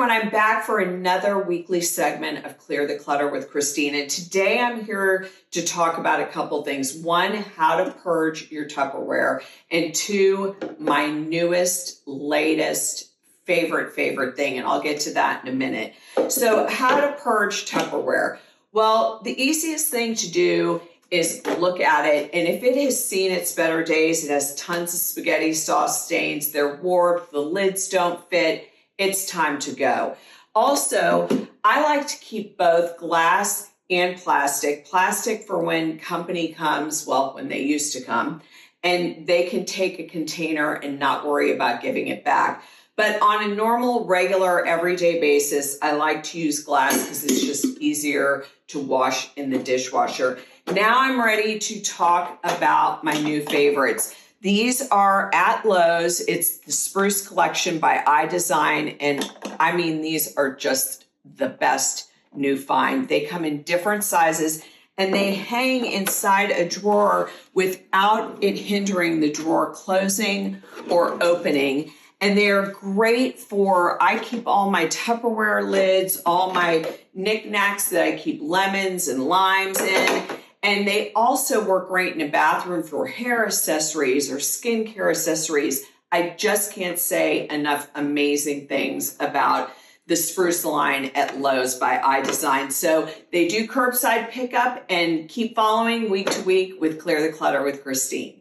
everyone, I'm back for another weekly segment of Clear the Clutter with Christine. And today I'm here to talk about a couple things. One, how to purge your Tupperware. And two, my newest, latest, favorite thing. And I'll get to that in a minute. So how to purge Tupperware. Well, the easiest thing to do is look at it. And if it has seen its better days, it has tons of spaghetti sauce stains, they're warped, the lids don't fit, it's time to go. Also, I like to keep both glass and plastic. Plastic for when company comes, well, when they used to come, and they can take a container and not worry about giving it back. But on a normal, regular, everyday basis, I like to use glass because it's just easier to wash in the dishwasher. Now I'm ready to talk about my new favorites. These are at Lowe's. It's the Spruce Collection by iDesign. And I mean, these are just the best new find. They come in different sizes and they hang inside a drawer without it hindering the drawer closing or opening. And they're great for, I keep all my Tupperware lids, all my knickknacks that I keep lemons and limes in. And they also work great in a bathroom for hair accessories or skincare accessories. I just can't say enough amazing things about the Spruce line at Lowe's by iDesign. So they do curbside pickup, and keep following week to week with Clear the Clutter with Christine.